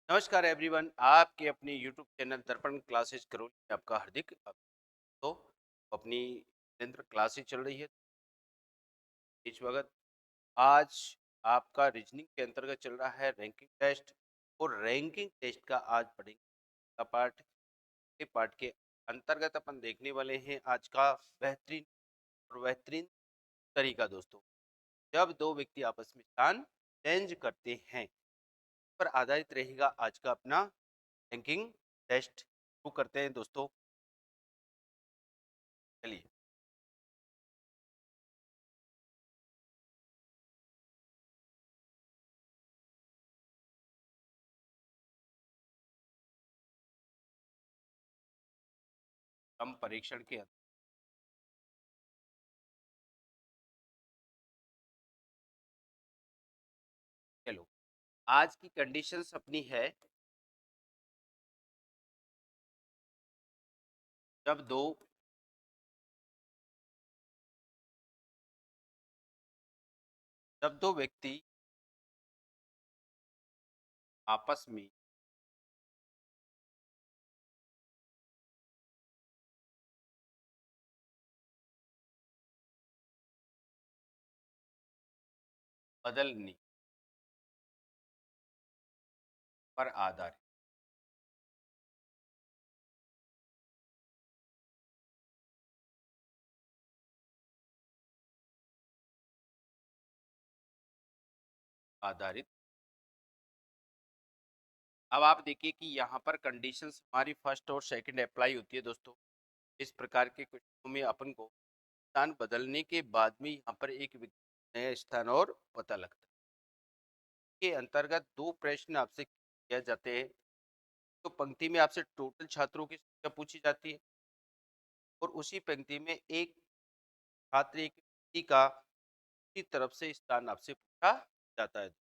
नमस्कार एवरीवन, आपके अपने यूट्यूब चैनल दर्पण क्लासेस करो में आपका हार्दिक तो अपनी निरंतर क्लासेस चल रही है इस वक्त। आज आपका रीजनिंग के अंतर्गत चल रहा है रैंकिंग टेस्ट, और रैंकिंग टेस्ट का आज पढ़ेंगे का पार्ट के पार्ट के अंतर्गत अपन देखने वाले हैं आज का बेहतरीन तरीका दोस्तों। जब दो व्यक्ति आपस में स्थान चेंज करते हैं पर आधारित रहेगा आज का अपना रैंकिंग टेस्ट। शुरू करते हैं दोस्तों, चलिए। हम परीक्षण के चलो, आज की कंडीशंस अपनी है, जब दो व्यक्ति आपस में बदलने पर आधारित आधारित अब आप देखिए कि यहाँ पर कंडीशंस हमारी फर्स्ट और सेकंड अप्लाई होती है दोस्तों। इस प्रकार के क्वेश्चनों में अपन को स्थान बदलने के बाद में यहाँ पर एक व्यक्ति नया स्थान और पता लगता है। के अंतर्गत दो प्रश्न आपसे किए जाते हैं। तो पंक्ति में आपसे टोटल छात्रों की संख्या पूछी जाती है, और उसी पंक्ति में एक छात्र एक व्यक्ति का की तरफ से स्थान आपसे पूछा जाता है।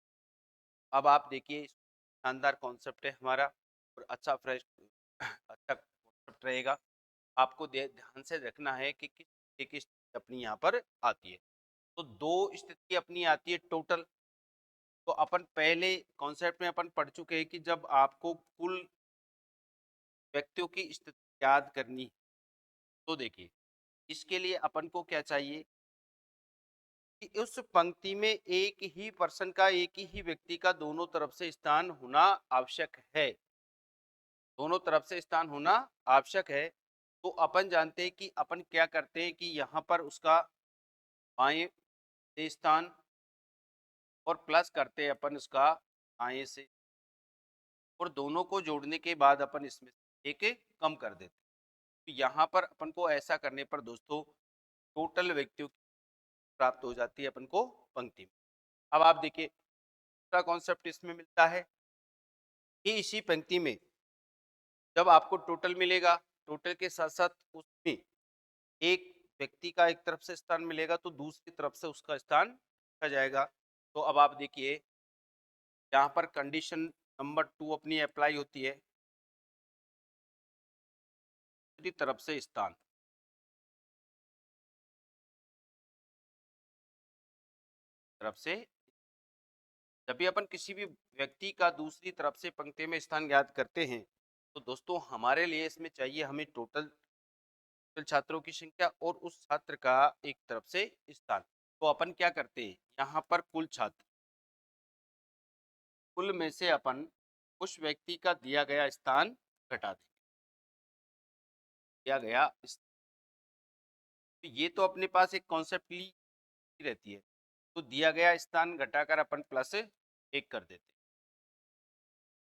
अब आप देखिए, शानदार कॉन्सेप्ट है हमारा, और अच्छा फ्रेश अच्छा कॉन्सेप्ट रहेगा। आपको ध्यान से रखना है कि किस एक स्थिति अपनी यहाँ पर आती है। तो दो स्थिति अपनी आती है टोटल। तो अपन पहले कॉन्सेप्ट में अपन पढ़ चुके हैं कि जब आपको कुल व्यक्तियों की स्थिति याद करनी है, तो देखिए इसके लिए अपन को क्या चाहिए कि उस पंक्ति में एक ही पर्सन का, एक ही व्यक्ति का दोनों तरफ से स्थान होना आवश्यक है। दोनों तरफ से स्थान होना आवश्यक है। तो अपन जानते हैं कि अपन क्या करते हैं कि यहाँ पर उसका बाएं से स्थान और प्लस करते हैं अपन उसका बाएं से, और दोनों को जोड़ने के बाद अपन इसमें एक कम कर देते हैं। तो यहाँ पर अपन को ऐसा करने पर दोस्तों टोटल व्यक्तियों की प्राप्त हो जाती है अपन को पंक्ति में। अब आप देखिए दूसरा कॉन्सेप्ट इसमें मिलता है कि इसी पंक्ति में जब आपको टोटल मिलेगा, टोटल के साथ साथ उसमें एक व्यक्ति का एक तरफ से स्थान मिलेगा, तो दूसरी तरफ से उसका स्थान रखा जाएगा। तो अब आप देखिए यहाँ पर कंडीशन नंबर 2 अपनी अप्लाई होती है, दूसरी तरफ से स्थान तरफ से। जब भी अपन किसी भी व्यक्ति का दूसरी तरफ से पंक्ति में स्थान ज्ञात करते हैं, तो दोस्तों हमारे लिए इसमें चाहिए हमें टोटल छात्रों की संख्या और उस छात्र का एक तरफ से स्थान। तो अपन क्या करते हैं, यहाँ पर कुल छात्र, कुल में से अपन उस व्यक्ति का दिया गया स्थान घटा देंगे। दिया गया तो ये तो अपने पास एक कॉन्सेप्टली रहती है। तो दिया गया स्थान घटाकर अपन प्लस 1 कर देते हैं।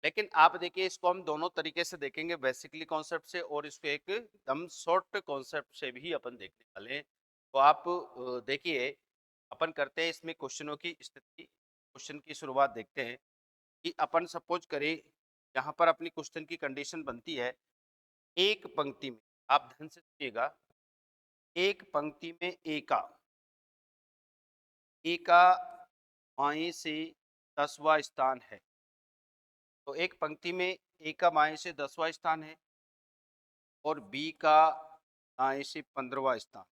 लेकिन आप देखिए इसको हम दोनों तरीके से देखेंगे, बेसिकली कॉन्सेप्ट से और इसको एक एकदम शॉर्ट कॉन्सेप्ट से भी अपन देखने वाले हैं। तो आप देखिए अपन करते हैं इसमें क्वेश्चनों की स्थिति। क्वेश्चन की शुरुआत देखते हैं कि अपन सपोज करें यहाँ पर अपनी क्वेश्चन की कंडीशन बनती है, एक पंक्ति में आप ध्यान से सुनिएगा, एक पंक्ति में ए का बाएं से 10वां स्थान है। तो एक पंक्ति में ए का बाएं से 10वां स्थान है और बी का दाएं से 15वां स्थान।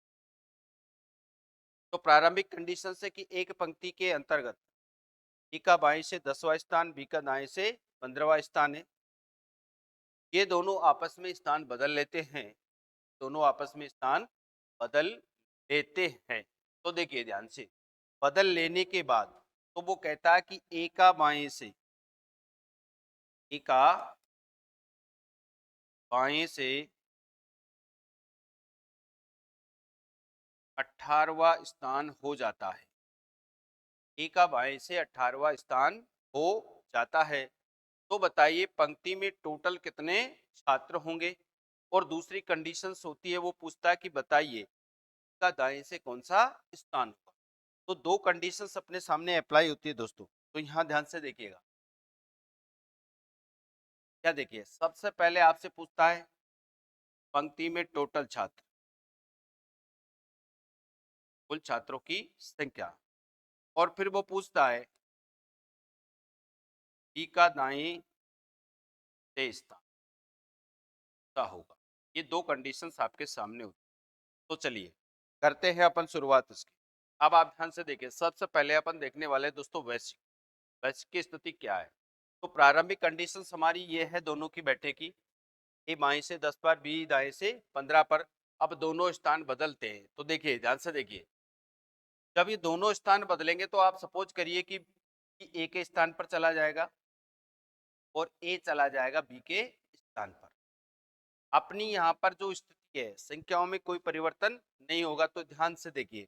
तो प्रारंभिक कंडीशन है कि एक पंक्ति के अंतर्गत ए का बाएं से 10वां स्थान, बी का दाएं से 15वां स्थान है। ये दोनों आपस में स्थान बदल लेते हैं, दोनों आपस में स्थान बदल लेते हैं। तो देखिए ध्यान से, बदल लेने के बाद तो वो कहता है कि ए का बाएं से, ए का बाएं से 18वां स्थान हो जाता है। ए का बाएं से 18वां स्थान हो जाता है। तो बताइए पंक्ति में टोटल कितने छात्र होंगे। और दूसरी कंडीशंस होती है, वो पूछता है कि बताइए का दाएं से कौन सा स्थान होगा। तो दो कंडीशंस अपने सामने अप्लाई होती है दोस्तों। तो यहाँ ध्यान से देखिएगा, क्या देखिए सबसे पहले आपसे पूछता है पंक्ति में टोटल छात्र, कुल छात्रों की संख्या। और फिर वो पूछता है बी का दाएं से स्थान क्या होगा। ये दो कंडीशंस आपके सामने होती है। तो चलिए करते हैं अपन शुरुआत इसकी। अब आप ध्यान से देखिए, सबसे पहले अपन देखने वाले हैं दोस्तों वैश्विक, वैश्विक की स्थिति क्या है। तो प्रारंभिक कंडीशंस हमारी ये है दोनों की बैठे की, ए बाएं से 10 पर, बी दाएं से 15 पर। अब दोनों स्थान बदलते हैं। तो देखिए ध्यान से देखिए, जब ये दोनों स्थान बदलेंगे तो आप सपोज करिए कि ए के स्थान पर चला जाएगा और ए चला जाएगा बी के स्थान पर। अपनी यहाँ पर जो स्थिति है, संख्याओं में कोई परिवर्तन नहीं होगा। तो ध्यान से देखिए,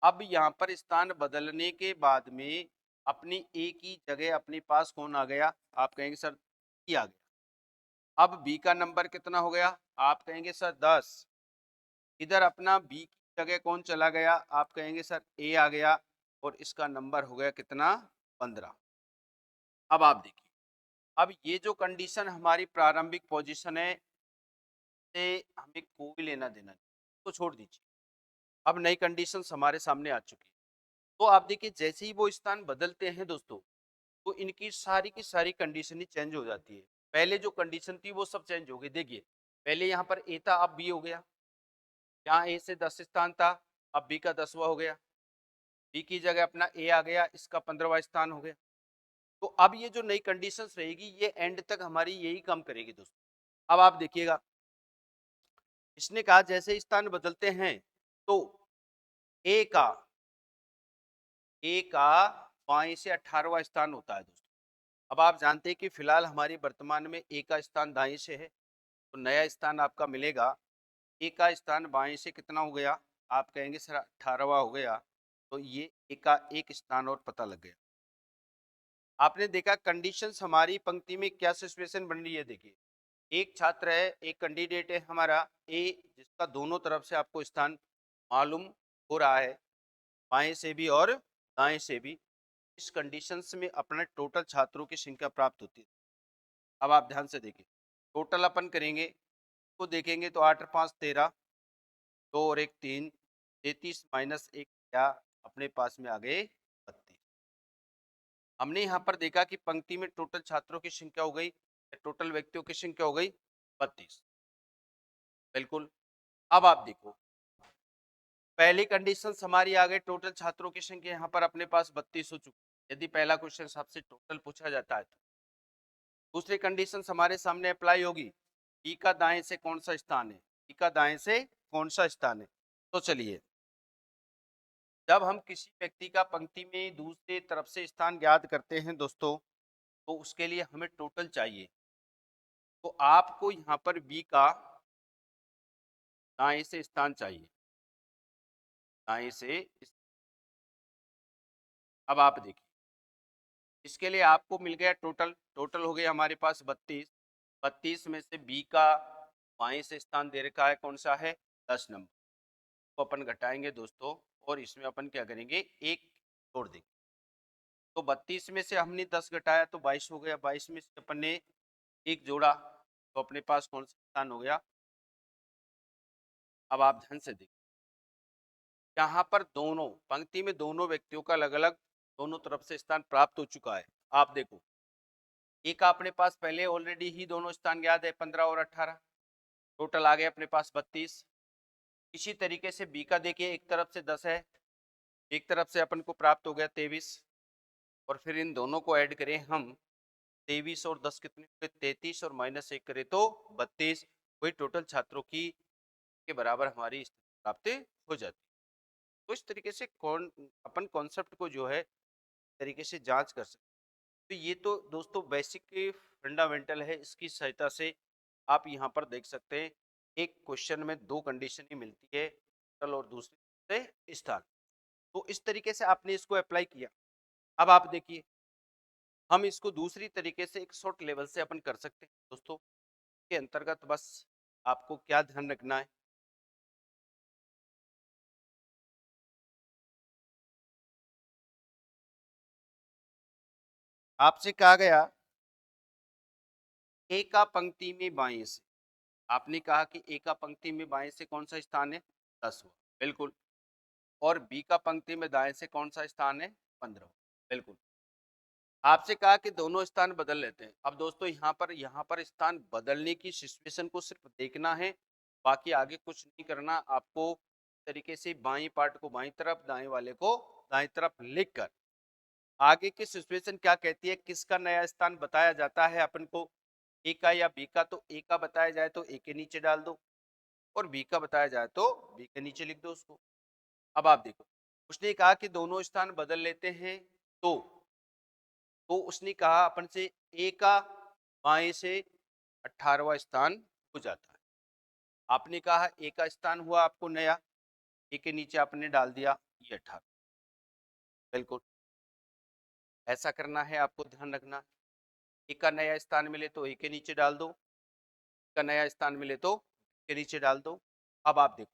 अब यहाँ पर स्थान बदलने के बाद में अपनी ए की जगह अपने पास कौन आ गया, आप कहेंगे सर ई आ गया। अब बी का नंबर कितना हो गया, आप कहेंगे सर 10। इधर अपना बी की जगह कौन चला गया, आप कहेंगे सर ए आ गया, और इसका नंबर हो गया कितना, 15। अब आप देखिए, अब ये जो कंडीशन हमारी प्रारंभिक पोजीशन है से हमें कोई लेना देना नहीं, तो छोड़ दीजिए। अब नई कंडीशंस हमारे सामने आ चुकी है। तो आप देखिए जैसे ही वो स्थान बदलते हैं दोस्तों, तो इनकी सारी की सारी कंडीशन ही चेंज हो जाती है। पहले जो कंडीशन थी वो सब चेंज हो गई। देखिए पहले यहाँ पर ए था, अब बी हो गया। यहाँ ए से 10 स्थान था, अब बी का 10वां हो गया। बी की जगह अपना ए आ गया, इसका 15वां स्थान हो गया। तो अब ये जो नई कंडीशंस रहेगी ये एंड तक हमारी यही काम करेगी दोस्तों। अब आप देखिएगा, इसने कहा जैसे स्थान बदलते हैं तो ए का बाएं से 18वां स्थान होता है दोस्तों। अब आप जानते हैं कि फिलहाल हमारी वर्तमान में ए का स्थान दाएं से है, तो नया स्थान आपका मिलेगा। ए का स्थान बाएं से कितना हो गया, आप कहेंगे सर 18वां हो गया। तो ये ए का एक स्थान और पता लग गया। आपने देखा कंडीशंस हमारी पंक्ति में क्या सिचुएशन बन रही है। देखिए एक छात्र है, एक कैंडिडेट है हमारा ए, जिसका दोनों तरफ से आपको स्थान मालूम हो रहा है, बाएं से भी और दाएं से भी। इस कंडीशंस में अपने टोटल छात्रों की संख्या प्राप्त होती है। अब आप ध्यान से देखिए, टोटल अपन करेंगे तो देखेंगे तो 8 और 5 13, 2 और 1 3, 33 माइनस 1 क्या, अपने पास में आ गए 32। हमने यहाँ पर देखा कि पंक्ति में टोटल छात्रों की संख्या हो गई, टोटल व्यक्तियों की संख्या हो गई 32। बिल्कुल। अब आप देखो, पहली कंडीशन हमारी आ गई, टोटल छात्रों की संख्या यहाँ पर अपने पास 32 हो चुकी। यदि पहला क्वेश्चन आपसे टोटल पूछा जाता है तो दूसरी कंडीशन हमारे सामने अप्लाई होगी, बी का दाएं से कौन सा स्थान है, बी का दाएं से कौन सा स्थान है। तो चलिए, जब हम किसी व्यक्ति का पंक्ति में दूसरी तरफ से स्थान ज्ञात करते हैं दोस्तों, तो उसके लिए हमें टोटल चाहिए। तो आपको यहाँ पर बी का दाएं से स्थान चाहिए, दाएं से। अब आप देखिए, इसके लिए आपको मिल गया टोटल, टोटल हो गया हमारे पास 32। 32 में से बी का बाएं से स्थान दे रखा है कौन सा है, 10 नंबर। तो अपन घटाएंगे दोस्तों, और इसमें अपन क्या करेंगे, एक छोड़ देंगे। तो 32 में से हमने 10 घटाया तो 22 हो गया। 22 में से अपन ने एक जोड़ा तो अपने पास कौन सा स्थान हो गया। अब आप ध्यान से देखिए, यहाँ पर दोनों पंक्ति में दोनों व्यक्तियों का अलग अलग दोनों तरफ से स्थान प्राप्त हो चुका है। आप देखो, ए का अपने पास पहले ऑलरेडी ही दोनों स्थान ज्ञात है, 15 और 18, टोटल आ गए अपने पास 32। इसी तरीके से बी का देखिए, एक तरफ से 10 है, एक तरफ से अपन को प्राप्त हो गया 23, और फिर इन दोनों को ऐड करें हम 23 और 10 कितने हुए 33 और -1 करे तो 32। वही टोटल छात्रों की के बराबर हमारी स्थिति प्राप्त हो जाती है। तो इस तरीके से कौन अपन कॉन्सेप्ट को जो है तरीके से जांच कर सकते हैं। तो ये तो दोस्तों बेसिक फंडामेंटल है, इसकी सहायता से आप यहाँ पर देख सकते हैं एक क्वेश्चन में दो कंडीशन ही मिलती है, टोटल और दूसरी से स्थान। तो इस तरीके से आपने इसको अप्लाई किया। अब आप देखिए हम इसको दूसरी तरीके से एक शॉर्ट लेवल से अपन कर सकते हैं दोस्तों। के अंतर्गत बस आपको क्या ध्यान रखना है, आपसे कहा गया ए का पंक्ति में बाएं से, आपने कहा कि ए का पंक्ति में बाएं से कौन सा स्थान है 10 बिल्कुल, और बी का पंक्ति में दाएं से कौन सा स्थान है 15 बिल्कुल। आपसे कहा कि दोनों स्थान बदल लेते हैं। अब दोस्तों यहाँ पर स्थान बदलने की सिचुएशन को सिर्फ देखना है, बाकी आगे कुछ नहीं करना आपको। तरीके से बाई पार्ट को बाई तरफ, दाएं वाले को दाएं तरफ लिखकर आगे की सिचुएशन क्या कहती है, किसका नया स्थान बताया जाता है अपन को, ए का या बी का। तो ए का बताया जाए तो ए के नीचे डाल दो, और बी का बताया जाए तो बी के नीचे लिख दो उसको। अब आप देखो उसने कहा कि दोनों स्थान बदल लेते हैं, तो उसने कहा अपन से ए का बाएं से 18वां स्थान हो जाता है। आपने कहा ए का स्थान हुआ आपको नया, ए के नीचे आपने डाल दिया ये 18, बिल्कुल ऐसा करना है आपको, ध्यान रखना। ए का नया स्थान मिले तो ए के नीचे डाल दो, का नया स्थान मिले तो के नीचे डाल दो। अब आप देखो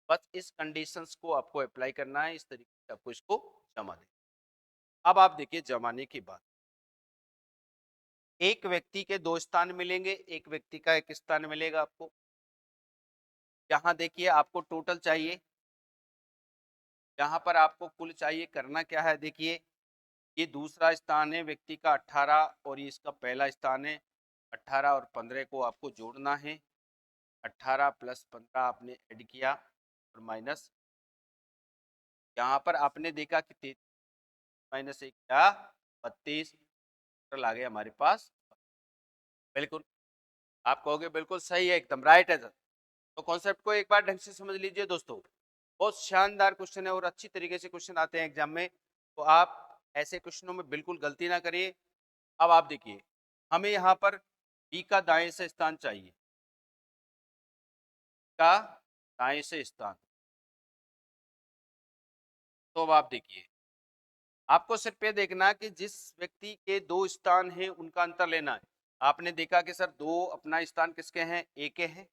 बस इस कंडीशंस को आपको अप्लाई करना है, इस तरीके से आपको इसको जमा दे। अब आप देखिए जमाने की बात, एक व्यक्ति के दो स्थान मिलेंगे, एक व्यक्ति का एक स्थान मिलेगा आपको। यहाँ देखिए आपको टोटल चाहिए, यहाँ पर आपको कुल चाहिए। करना क्या है देखिए, ये दूसरा स्थान है व्यक्ति का 18 और ये इसका पहला स्थान है 18 और 15 को आपको जोड़ना है। 18 + 15 आपने ऐड किया और माइनस, यहाँ पर आपने देखा कि 33 -1 क्या 32 टोटल आ गया हमारे पास। बिल्कुल आप कहोगे बिल्कुल सही है, एकदम राइट है सर। तो कॉन्सेप्ट को एक बार ढंग से समझ लीजिए दोस्तों, बहुत शानदार क्वेश्चन है और अच्छी तरीके से क्वेश्चन आते हैं एग्जाम में। तो आप ऐसे क्वेश्चनों में बिल्कुल गलती ना करिए। अब आप देखिए हमें यहाँ पर बी का दाएं से स्थान चाहिए, का दाएं से स्थान। तो अब आप देखिए आपको सिर्फ ये देखना कि जिस व्यक्ति के दो स्थान हैं उनका अंतर लेना है। आपने देखा कि सर दो अपना स्थान किसके हैं, ए के हैं।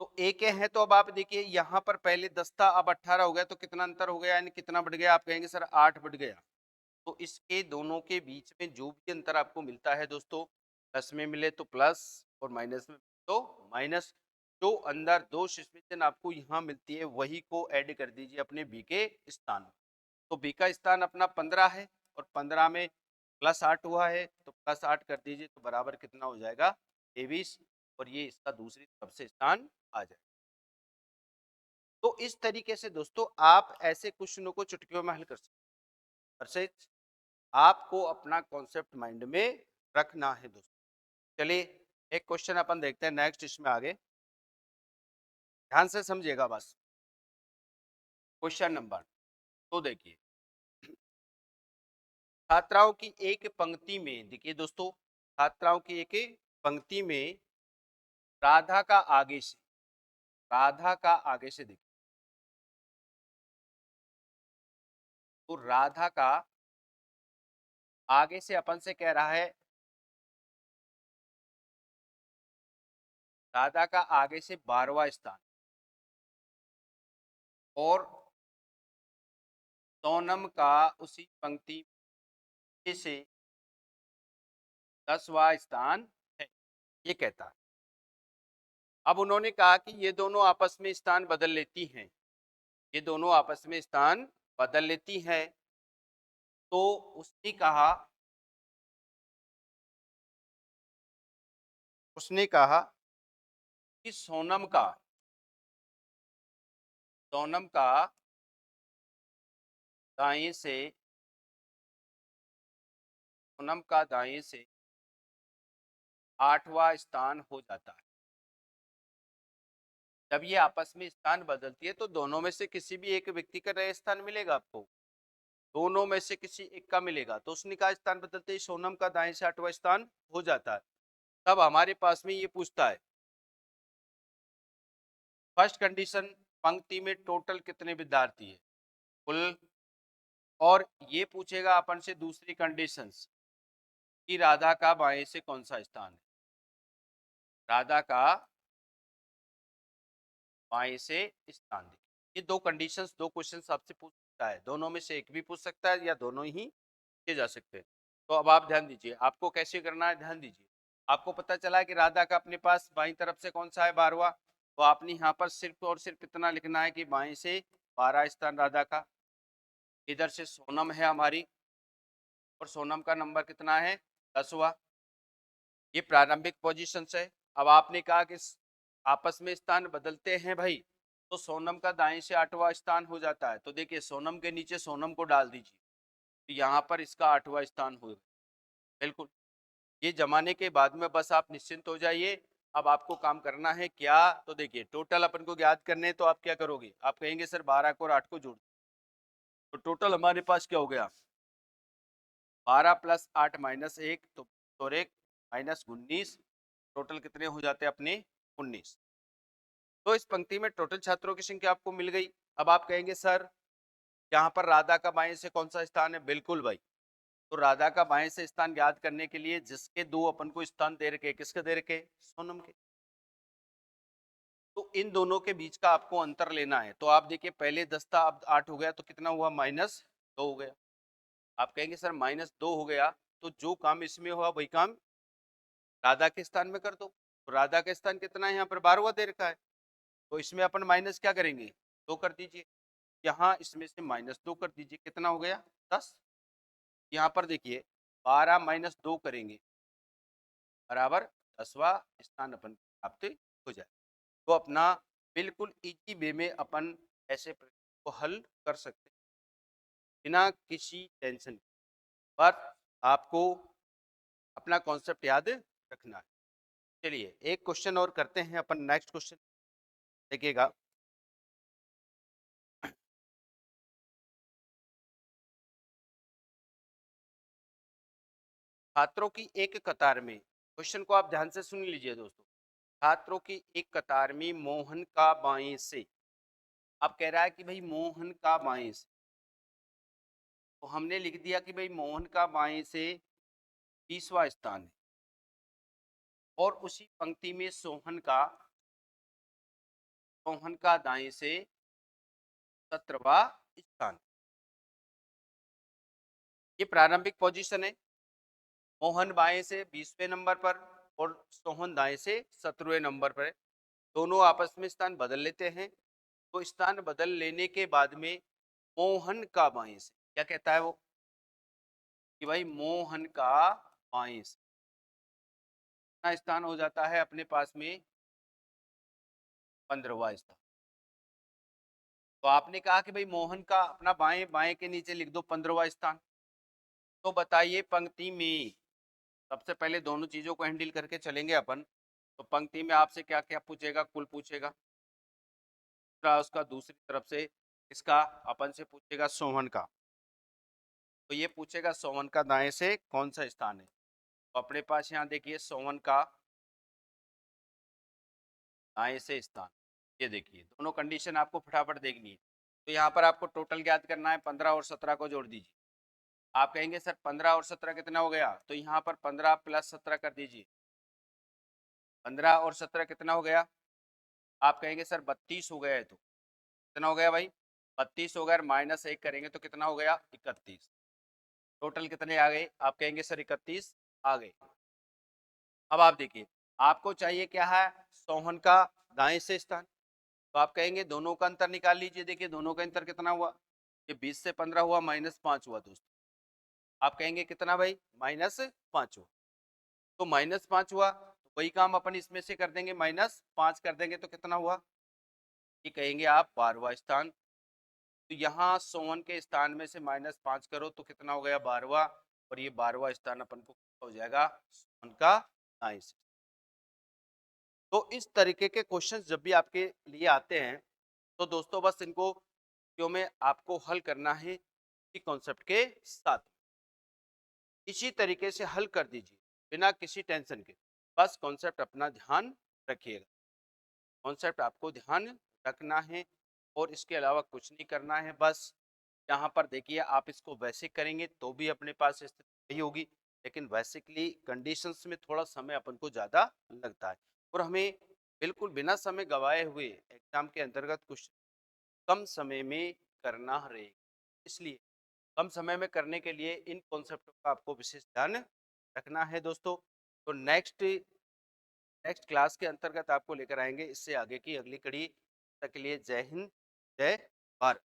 तो ए के हैं तो अब आप देखिए यहाँ पर पहले 10 था, अब 18 हो गया, तो कितना अंतर हो गया, यानी कितना बढ़ गया। आप कहेंगे सर 8 बढ़ गया। तो इसके दोनों के बीच में जो भी अंतर आपको मिलता है दोस्तों, प्लस में मिले तो प्लस और माइनस में तो माइनस, जो अंदर दो सिचुएशन आपको यहाँ मिलती है वही को ऐड कर दीजिए अपने बी के स्थान। तो बी का स्थान अपना 15 है और 15 में +8 हुआ है, तो +8 कर दीजिए तो बराबर कितना हो जाएगा 23, और ये इसका दूसरी तरफ से स्थान आ जाए। तो इस तरीके से दोस्तों आप ऐसे क्वेश्चनों को चुटकियों में हल कर सकते हैं। आपको अपना कॉन्सेप्ट माइंड में रखना है दोस्तों। चलिए एक क्वेश्चन अपन देखते हैं नेक्स्ट, इसमें आगे ध्यान से समझिएगा बस। क्वेश्चन नंबर तो देखिए, छात्राओं की एक पंक्ति में, देखिए दोस्तों छात्राओं की एक पंक्ति में राधा का आगे से, राधा का आगे से देखिए, तो राधा का आगे से अपन से कह रहा है, राधा का आगे से 12वां स्थान और सोनम का उसी पंक्ति से 10वां स्थान है, ये कहता है। अब उन्होंने कहा कि ये दोनों आपस में स्थान बदल लेती हैं, ये दोनों आपस में स्थान बदल लेती हैं। तो उसने कहा, उसने कहा कि सोनम का दाएं से सोनम का दाएं से 8वां स्थान हो जाता है। जब ये आपस में स्थान बदलती है तो दोनों में से किसी भी एक व्यक्ति का नया स्थान मिलेगा आपको, दोनों में से किसी एक का मिलेगा। तो उसने कहा स्थान बदलते ही सोनम का दाएं से 8वां स्थान हो जाता है। तब हमारे पास में ये पूछता है फर्स्ट कंडीशन, पंक्ति में टोटल कितने विद्यार्थी है कुल, और ये पूछेगा अपन से दूसरी कंडीशंस कि राधा का बाएं से कौन सा स्थान है, राधा का बाएं से स्थान देखिए। ये दो कंडीशंस, दो क्वेश्चंस आपसे पूछ सकता है, दोनों में से एक भी पूछ सकता है या दोनों ही किए जा सकते हैं। तो अब आप ध्यान दीजिए, आपको कैसे करना है, ध्यान दीजिए। आपको पता चला कि राधा का अपने पास बाईं तरफ से कौन सा है, 12वां। तो आपने यहाँ पर सिर्फ और सिर्फ इतना लिखना है कि बाएं से 12 स्थान राधा का। इधर से सोनम है हमारी, और सोनम का नंबर कितना है, 10वां। ये प्रारंभिक पोजीशन है। अब आपने कहा कि आपस में स्थान बदलते हैं भाई, तो सोनम का दाएं से 8वां स्थान हो जाता है। तो देखिए सोनम के नीचे सोनम को डाल दीजिए, तो यहाँ पर इसका 8वां स्थान हो, बिल्कुल। ये जमाने के बाद में बस आप निश्चिंत हो जाइए। अब आपको काम करना है क्या, तो देखिए टोटल अपन को याद करने, तो आप क्या करोगे, आप कहेंगे सर 12 को और 8 को जोड़, तो टोटल हमारे पास क्या हो गया, 12 + 8 - 1 तो और 1 -19, टोटल कितने हो जाते हैं अपने, 19। तो इस पंक्ति में टोटल छात्रों की संख्या आपको मिल गई। अब आप कहेंगे सर यहाँ पर राधा का बाएं से कौन सा स्थान है, बिल्कुल भाई। तो राधा का बाएं से स्थान याद करने के लिए जिसके दो अपन को स्थान दे रखे, किसके दे रखे, सोनम के, तो इन दोनों के बीच का आपको अंतर लेना है। तो आप देखिए पहले 10 था, अब 8 हो गया, तो कितना हुआ, -2 हो गया। आप कहेंगे सर -2 हो गया, तो जो काम इसमें हुआ वही काम राधा के स्थान में कर दो। तो राधा का स्थान कितना है, यहाँ पर 12वां दे रखा है, तो इसमें अपन माइनस क्या करेंगे, 2 कर दीजिए। यहाँ इसमें से -2 कर दीजिए, कितना हो गया, 10। यहाँ पर देखिए 12 - 2 करेंगे बराबर 10वां स्थान अपन प्राप्त हो जाए। तो अपना बिल्कुल इजी वे में अपन ऐसे प्रश्न को हल कर सकते हैं बिना किसी टेंशन, पर आपको अपना कॉन्सेप्ट याद रखना है। चलिए एक क्वेश्चन और करते हैं अपन, नेक्स्ट क्वेश्चन देखिएगा। छात्रों की एक कतार में, क्वेश्चन को आप ध्यान से सुन लीजिए दोस्तों। छात्रों की एक कतार में मोहन का बाएं से, अब कह रहा है कि भाई मोहन का बाएं से, तो हमने लिख दिया कि भाई मोहन का बाएं से 20वां स्थान है, और उसी पंक्ति में सोहन का दाएं से 17वां स्थान। ये प्रारंभिक पोजीशन है। मोहन बाएं से 20वें नंबर पर और सोहन दाएं से 17वें नंबर पर है। दोनों आपस में स्थान बदल लेते हैं। तो स्थान बदल लेने के बाद में मोहन का बाएं से क्या कहता है वो, कि भाई मोहन का बाएं से कितना स्थान हो जाता है अपने पास में, 15वां स्थान। तो आपने कहा कि भाई मोहन का अपना बाएं बाएं के नीचे लिख दो 15वां स्थान। तो बताइए पंक्ति में, सबसे पहले दोनों चीजों को हैंडल करके चलेंगे अपन। तो पंक्ति में आपसे क्या क्या पूछेगा, कुल पूछेगा, उसका दूसरी तरफ से इसका अपन से पूछेगा सोहन का। तो ये पूछेगा सोहन का दाएं से कौन सा स्थान है। तो अपने पास यहाँ देखिए सोहन का दाएं से स्थान, ये देखिए दोनों कंडीशन आपको फटाफट देखनी है। तो यहाँ पर आपको टोटल याद करना है, 15 और 17 को जोड़ दीजिए। आप कहेंगे सर 15 और 17 कितना हो गया, तो यहाँ पर 15 + 17 कर दीजिए। 15 और 17 कितना हो गया, आप कहेंगे सर 32 हो गया है, तो कितना हो गया भाई, 32 हो गया, -1 करेंगे तो कितना हो गया, 31। टोटल कितने आ गए, आप कहेंगे सर 31 आ गए। अब आप देखिए आपको चाहिए क्या है, सोहन का दाएं से स्थान। तो आप कहेंगे दोनों का अंतर निकाल लीजिए। देखिए दोनों का अंतर कितना हुआ, ये 20 से 15 हुआ, -5 हुआ दोस्तों। आप कहेंगे कितना भाई, -5 हुआ। तो -5 हुआ, तो वही काम अपन इसमें से कर देंगे, -5 कर देंगे तो कितना हुआ, ये कहेंगे आप 12वां स्थान। तो यहाँ सोहन के स्थान में से -5 करो तो कितना हो गया, 12वां। और ये 12वां स्थान अपन को हो जाएगा उनका 9। तो इस तरीके के क्वेश्चंस जब भी आपके लिए आते हैं तो दोस्तों बस इनको क्यों में आपको हल करना है इसी कॉन्सेप्ट के साथ, इसी तरीके से हल कर दीजिए बिना किसी टेंशन के। बस कॉन्सेप्ट अपना ध्यान रखिएगा, कॉन्सेप्ट आपको ध्यान रखना है और इसके अलावा कुछ नहीं करना है। बस यहाँ पर देखिए आप इसको वैसे करेंगे तो भी अपने पास स्थिति नहीं होगी, लेकिन बेसिकली कंडीशंस में थोड़ा समय अपन को ज़्यादा लगता है और हमें बिल्कुल बिना समय गवाए हुए एग्जाम के अंतर्गत कुछ कम समय में करना रहेगा। इसलिए कम समय में करने के लिए इन कॉन्सेप्टों का आपको विशेष ध्यान रखना है दोस्तों। तो नेक्स्ट क्लास के अंतर्गत आपको लेकर आएंगे इससे आगे की अगली कड़ी। तक के लिए जय हिंद, जय भारत।